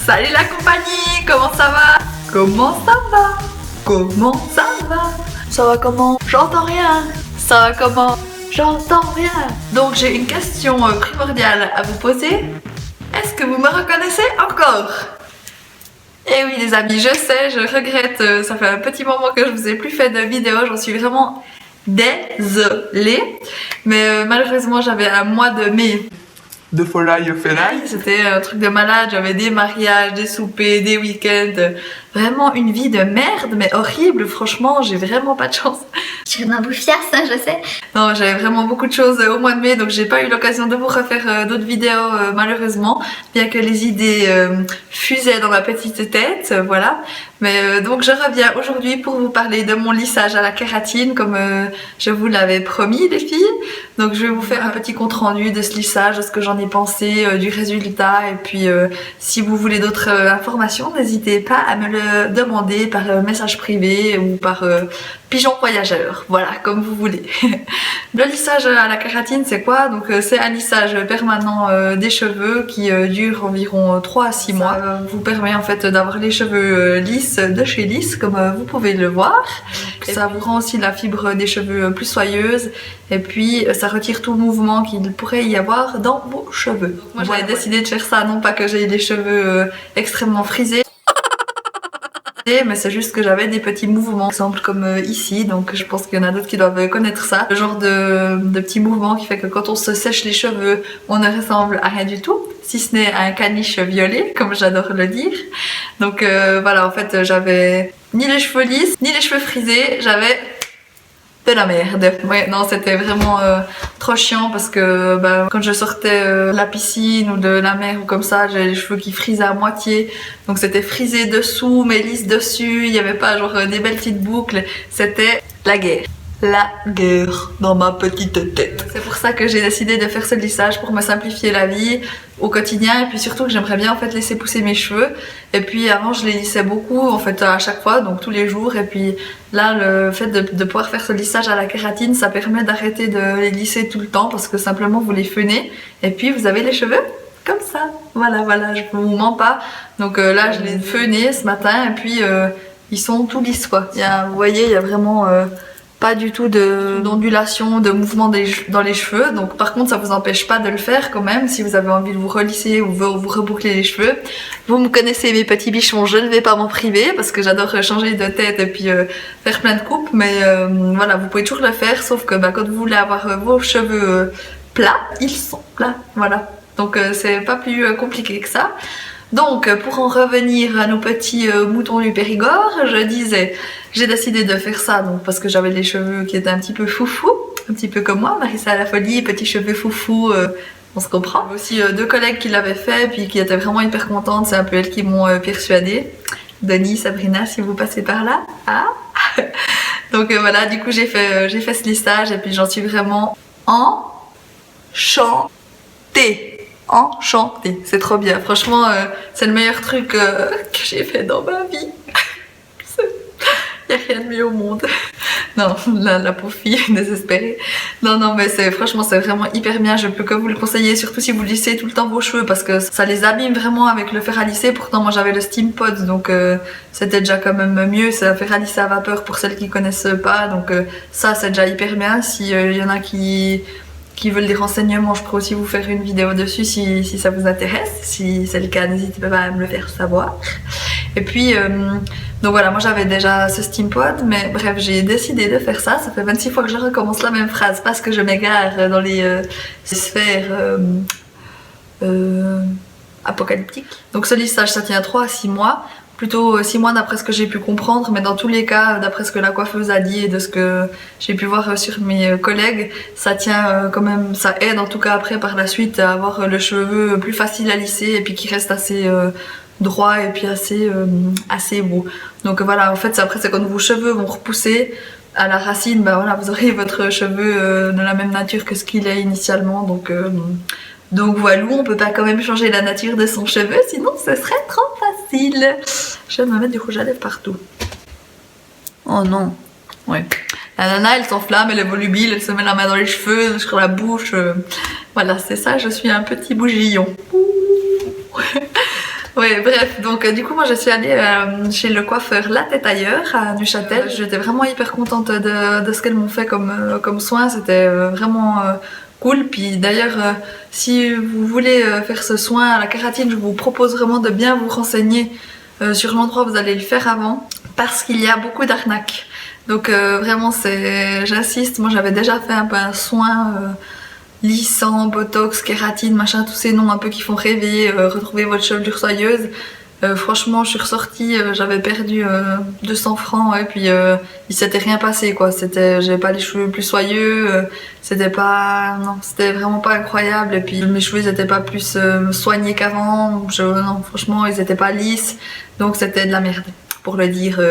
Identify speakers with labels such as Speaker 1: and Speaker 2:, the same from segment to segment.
Speaker 1: Salut la compagnie, comment ça va? Comment ça va? Comment ça va? Ça va comment? J'entends rien. Ça va comment? J'entends rien. Donc j'ai une question primordiale à vous poser. Est-ce que vous me reconnaissez encore? Eh oui les amis, je sais, je regrette, ça fait un petit moment que je vous ai plus fait de vidéo, j'en suis vraiment désolée. Mais malheureusement j'avais un mois de mai.
Speaker 2: De folie au fenaille.
Speaker 1: C'était un truc de malade, j'avais des mariages, des soupers, des week-ends, vraiment une vie de merde, mais horrible, franchement, j'ai vraiment pas de chance.
Speaker 3: Tu m'as bouffiasse, ça je sais.
Speaker 1: Non, j'avais vraiment beaucoup de choses au mois de mai, donc j'ai pas eu l'occasion de vous refaire d'autres vidéos malheureusement, bien que les idées fusaient dans ma petite tête, voilà. Mais donc je reviens aujourd'hui pour vous parler de mon lissage à la kératine, comme je vous l'avais promis les filles. Donc je vais vous faire un petit compte rendu de ce lissage, de ce que j'en ai pensé, du résultat, et puis si vous voulez d'autres informations, n'hésitez pas à me le demander par message privé ou par pigeon voyageur, voilà, comme vous voulez. Le lissage à la kératine, c'est quoi? Donc c'est un lissage permanent des cheveux qui dure environ 3 à 6 mois. Ça vous permet en fait d'avoir les cheveux lisses de chez Lisse, comme vous pouvez le voir. Ça vous rend aussi la fibre des cheveux plus soyeuse, et puis ça retire tout mouvement qu'il pourrait y avoir dans vos cheveux. Moi j'avais décidé de faire ça, non pas que j'ai les cheveux extrêmement frisés, mais c'est juste que j'avais des petits mouvements, par exemple comme ici, donc je pense qu'il y en a d'autres qui doivent connaître ça. Le genre de petits mouvements qui fait que quand on se sèche les cheveux, on ne ressemble à rien du tout, si ce n'est à un caniche violet, comme j'adore le dire. Donc voilà, en fait j'avais ni les cheveux lisses, ni les cheveux frisés, j'avais de la merde. Ouais, non, c'était vraiment trop chiant parce que quand je sortais de la piscine ou de la mer ou comme ça, j'avais les cheveux qui frisaient à moitié. Donc c'était frisé dessous, mais lisse dessus. Il n'y avait pas genre des belles petites boucles. C'était la guerre. La guerre dans ma petite tête. C'est pour ça que j'ai décidé de faire ce lissage pour me simplifier la vie au quotidien, et puis surtout que j'aimerais bien en fait laisser pousser mes cheveux. Et puis avant je les lissais beaucoup en fait à chaque fois, donc tous les jours, et puis là le fait de pouvoir faire ce lissage à la kératine, ça permet d'arrêter de les lisser tout le temps parce que simplement vous les fenez et puis vous avez les cheveux comme ça. Voilà, je vous mens pas. Donc là je les ai fenés ce matin et puis ils sont tout lisses quoi. Vous voyez, il y a vraiment pas du tout d'ondulation, de mouvement dans les cheveux. Donc par contre ça vous empêche pas de le faire quand même si vous avez envie de vous relisser ou vous reboucler les cheveux. Vous me connaissez mes petits bichons, je ne vais pas m'en priver parce que j'adore changer de tête et puis faire plein de coupes. Mais voilà, vous pouvez toujours le faire, sauf que quand vous voulez avoir vos cheveux plats, ils sont plats, voilà. Donc c'est pas plus compliqué que ça. Donc pour en revenir à nos petits moutons du Périgord, je disais, j'ai décidé de faire ça donc parce que j'avais les cheveux qui étaient un petit peu foufou, un petit peu comme moi, Marissa à la folie, petits cheveux foufou, on se comprend. Aussi 2 collègues qui l'avaient fait puis qui étaient vraiment hyper contentes, c'est un peu elles qui m'ont persuadée. Denis, Sabrina, si vous passez par là. Ah. Donc voilà, du coup j'ai fait ce lissage et puis j'en suis vraiment enchantée. Enchantée, c'est trop bien, franchement c'est le meilleur truc que j'ai fait dans ma vie. Il n'y a rien de mieux au monde. Non, la pauvre fille désespérée. Non mais franchement c'est vraiment hyper bien, je peux que vous le conseiller, surtout si vous lissez tout le temps vos cheveux parce que ça les abîme vraiment avec le fer à lisser. Pourtant moi j'avais le Steam Pod, donc c'était déjà quand même mieux, c'est un fer à lisser à vapeur pour celles qui connaissent pas, donc ça c'est déjà hyper bien. Si y en a qui veulent des renseignements, je pourrais aussi vous faire une vidéo dessus si ça vous intéresse. Si c'est le cas, n'hésitez pas à me le faire savoir. Et puis, donc voilà, moi j'avais déjà ce Steam Pod, mais bref, j'ai décidé de faire ça. Ça fait 26 fois que je recommence la même phrase parce que je m'égare dans les sphères apocalyptiques. Donc ce lissage, ça tient 3 à 6 mois. Plutôt 6 mois d'après ce que j'ai pu comprendre, mais dans tous les cas, d'après ce que la coiffeuse a dit et de ce que j'ai pu voir sur mes collègues, ça tient quand même, ça aide en tout cas après par la suite à avoir le cheveu plus facile à lisser et puis qui reste assez droit et puis assez beau. Donc voilà, en fait après c'est quand vos cheveux vont repousser à la racine, voilà, vous aurez votre cheveu de la même nature que ce qu'il est initialement, donc voilà, on peut pas quand même changer la nature de son cheveu, sinon ce serait trop facile. Je viens de me mettre du rouge à lèvres partout. Oh non. Ouais. La nana elle s'enflamme, elle est volubile, elle se met la main dans les cheveux, sur la bouche. Voilà, c'est ça, je suis un petit bougillon. Ouais, bref, donc du coup moi je suis allée chez le coiffeur La Tête Ailleurs à Neuchâtel. J'étais vraiment hyper contente de ce qu'elles m'ont fait comme soin, c'était vraiment cool. Puis d'ailleurs si vous voulez faire ce soin à la kératine, je vous propose vraiment de bien vous renseigner sur l'endroit où vous allez le faire avant, parce qu'il y a beaucoup d'arnaques. Donc vraiment j'insiste, moi j'avais déjà fait un peu un soin lissant, botox, kératine, machin, tous ces noms un peu qui font rêver, retrouver votre chevelure soyeuse. Franchement, je suis ressortie, j'avais perdu 200 francs, et puis il s'était rien passé, quoi. J'avais pas les cheveux plus soyeux, c'était vraiment pas incroyable. Et puis mes cheveux, ils étaient pas plus soignés qu'avant. Non, franchement, ils étaient pas lisses, donc c'était de la merde, pour le dire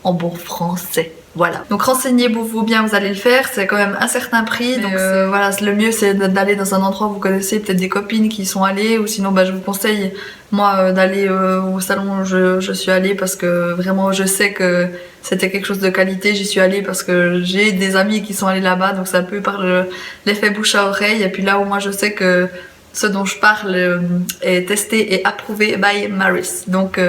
Speaker 1: en bon français. Voilà. Donc renseignez-vous bien, vous allez le faire, c'est quand même un certain prix. Donc voilà, le mieux c'est d'aller dans un endroit où vous connaissez peut-être des copines qui y sont allées, ou sinon je vous conseille moi d'aller au salon où je suis allée, parce que vraiment je sais que c'était quelque chose de qualité. J'y suis allée parce que j'ai des amis qui sont allés là-bas, donc c'est un peu par l'effet bouche à oreille. Et puis là où moi je sais que ce dont je parle est testé et approuvé by Maris. Donc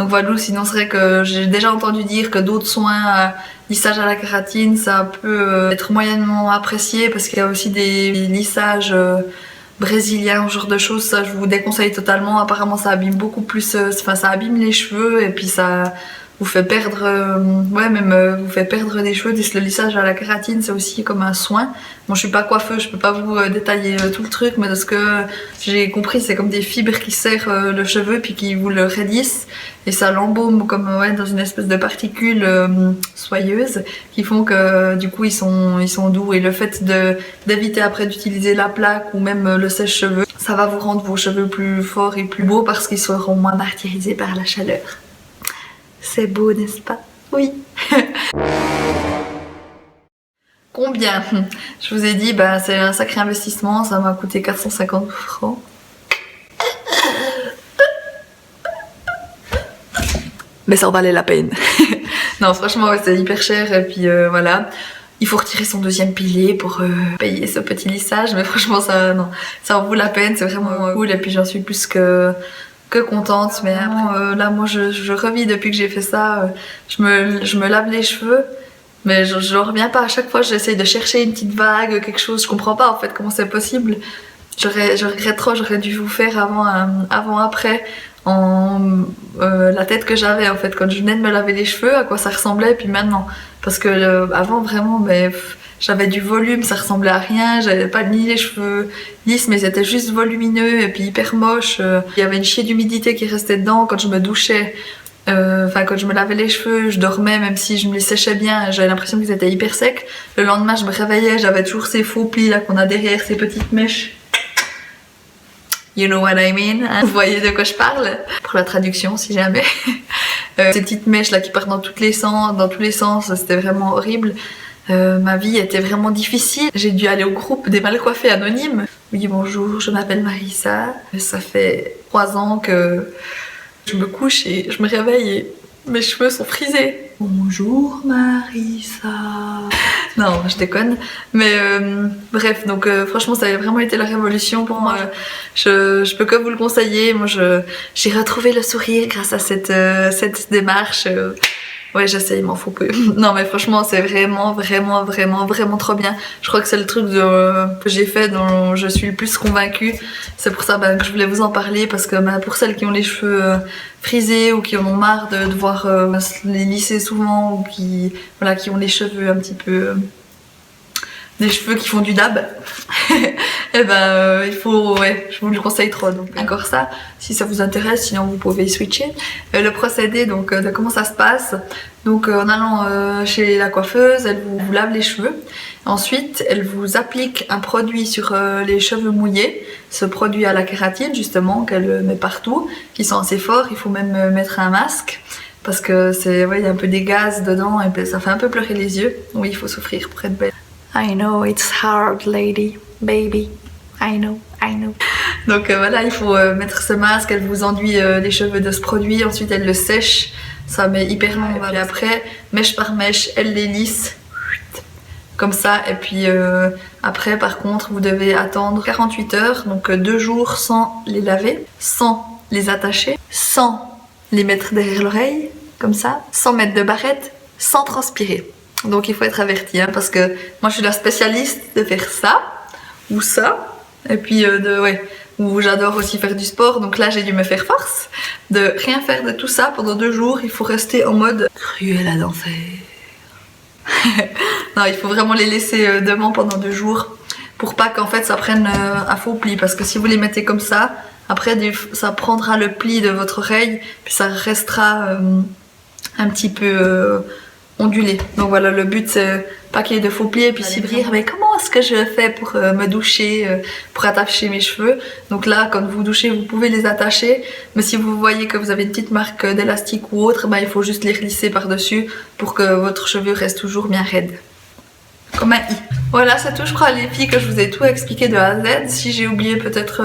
Speaker 1: voilà, sinon c'est vrai que j'ai déjà entendu dire que d'autres soins, lissage à la kératine, ça peut être moyennement apprécié, parce qu'il y a aussi des lissages brésiliens, ce genre de choses. Ça je vous déconseille totalement. Apparemment ça abîme beaucoup plus, ça abîme les cheveux, et puis ça vous fait perdre, vous fait perdre des cheveux. Le lissage à la kératine, c'est aussi comme un soin. Bon, je suis pas coiffeuse, je peux pas vous détailler tout le truc, mais de ce que j'ai compris, c'est comme des fibres qui serrent le cheveu puis qui vous le raidissent, et ça l'embaume comme dans une espèce de particules soyeuses qui font que du coup ils sont doux. Et le fait d'éviter après d'utiliser la plaque ou même le sèche-cheveux, ça va vous rendre vos cheveux plus forts et plus beaux, parce qu'ils seront moins martyrisés par la chaleur. C'est beau, n'est-ce pas? Oui. Combien? Je vous ai dit, c'est un sacré investissement, ça m'a coûté 450 francs. Mais ça en valait la peine. Non, franchement, ouais, c'est hyper cher, et puis voilà. Il faut retirer son deuxième pilier pour payer ce petit lissage, mais franchement, ça en vaut la peine, c'est vraiment cool, et puis j'en suis plus que contente. Mais après, là moi je revis depuis que j'ai fait ça. Je me lave les cheveux, mais je reviens pas. À chaque fois j'essaye de chercher une petite vague, quelque chose. Je comprends pas en fait comment c'est possible. Je regrette trop, j'aurais dû vous faire avant après la tête que j'avais en fait quand je venais de me laver les cheveux, à quoi ça ressemblait, puis maintenant, parce que avant vraiment j'avais du volume, ça ressemblait à rien, j'avais pas ni les cheveux lisses, mais c'était juste volumineux et puis hyper moche. Il y avait une chier d'humidité qui restait dedans quand je me douchais. Quand je me lavais les cheveux, je dormais, même si je me les séchais bien, j'avais l'impression qu'ils étaient hyper secs. Le lendemain, je me réveillais, j'avais toujours ces faux plis là qu'on a derrière, ces petites mèches. You know what I mean, hein? Vous voyez de quoi je parle? Pour la traduction, si jamais. Ces petites mèches là qui partent dans tous les sens, c'était vraiment horrible. Ma vie était vraiment difficile. J'ai dû aller au groupe des mal coiffés anonymes. Oui, bonjour, je m'appelle Marissa. Ça fait 3 ans que je me couche et je me réveille et mes cheveux sont frisés. Bonjour Marissa. Non, je déconne. Mais bref, donc franchement ça a vraiment été la révolution pour moi. Je peux que vous le conseiller. Moi j'ai retrouvé le sourire grâce à cette démarche. Ouais, j'essaye, il m'en faut peu. Non mais franchement c'est vraiment trop bien. Je crois que c'est le truc que j'ai fait dont je suis le plus convaincue. C'est pour ça que je voulais vous en parler, parce que pour celles qui ont les cheveux frisés ou qui en ont marre de devoir les lisser souvent, ou qui ont les cheveux un petit peu... des cheveux qui font du dab, et il faut, je vous le conseille trop. Donc encore ça, si ça vous intéresse, sinon vous pouvez switcher. Le procédé donc de comment ça se passe. Donc en allant chez la coiffeuse, elle vous lave les cheveux. Ensuite, elle vous applique un produit sur les cheveux mouillés. Ce produit à la kératine justement qu'elle met partout, qui sont assez forts. Il faut même mettre un masque, parce que il y a un peu des gaz dedans et ça fait un peu pleurer les yeux. Oui, il faut souffrir pour être belle. I know it's hard, lady, baby. I know. Donc voilà, il faut mettre ce masque. Elle vous enduit les cheveux de ce produit. Ensuite, elle le sèche. Ça met hyper long. Et puis après, mèche par mèche, elle les lisse. Comme ça. Et puis après, par contre, vous devez attendre 48 heures. Donc 2 jours sans les laver, sans les attacher, sans les mettre derrière l'oreille, comme ça, sans mettre de barrette, sans transpirer. Donc il faut être averti, hein, parce que moi je suis la spécialiste de faire ça, ou ça, et puis où j'adore aussi faire du sport, donc là j'ai dû me faire force de rien faire de tout ça pendant 2 jours. Il faut rester en mode cruelle d'enfer. Non, il faut vraiment les laisser devant pendant 2 jours pour pas qu'en fait ça prenne un faux pli, parce que si vous les mettez comme ça, après ça prendra le pli de votre oreille, puis ça restera un petit peu ondulé. Donc voilà, le but c'est pas qu'il y ait de faux plis et puis s'y brire. Mais comment est-ce que je fais pour me doucher, pour attacher mes cheveux? Donc là, quand vous douchez, vous pouvez les attacher, mais si vous voyez que vous avez une petite marque d'élastique ou autre, bah, il faut juste les glisser par-dessus pour que votre cheveu reste toujours bien raide. Comme un i. Voilà, c'est tout, je crois, les filles, que je vous ai tout expliqué de A à Z. Si j'ai oublié peut-être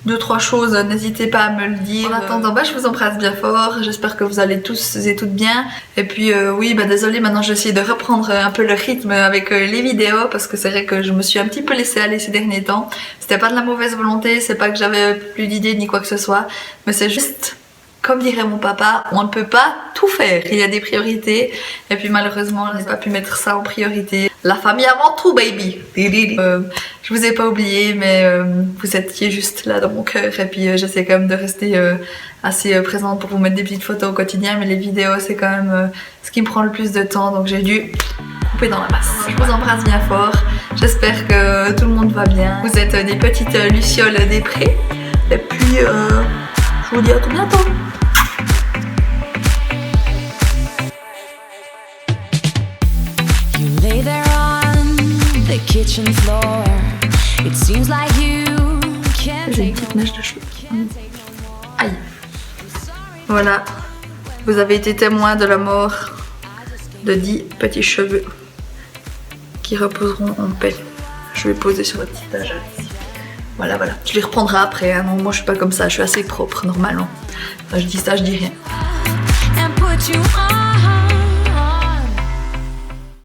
Speaker 1: 2-3 choses, n'hésitez pas à me le dire. En attendant, bah, je vous embrasse bien fort. J'espère que vous allez tous et toutes bien. Et puis oui, bah désolée, maintenant j'essaie de reprendre un peu le rythme avec les vidéos, parce que c'est vrai que je me suis un petit peu laissée aller ces derniers temps. C'était pas de la mauvaise volonté, c'est pas que j'avais plus d'idées ni quoi que ce soit, mais c'est juste, comme dirait mon papa, on ne peut pas tout faire. Il y a des priorités. Et puis malheureusement, je n'ai pas pu mettre ça en priorité. La famille avant tout, baby. Je vous ai pas oublié, mais vous étiez juste là dans mon cœur. Et puis j'essaie quand même de rester assez présente pour vous mettre des petites photos au quotidien. Mais les vidéos, c'est quand même ce qui me prend le plus de temps. Donc j'ai dû couper dans la masse. Je vous embrasse bien fort. J'espère que tout le monde va bien. Vous êtes des petites lucioles des prés. Et puis je vous dis à tout bientôt.
Speaker 4: You lay there on the kitchen floor. It seems like you can't
Speaker 1: J'ai une
Speaker 4: take
Speaker 1: petite mèche de cheveux. Aïe. Voilà. Vous avez été témoin de la mort de 10 petits cheveux qui reposeront en paix. Je vais poser sur le petit étage ici. Voilà, voilà. Je les reprendrai après. Hein. Non, moi je suis pas comme ça. Je suis assez propre normalement. Enfin, je dis ça, je dis rien.
Speaker 4: and put you on.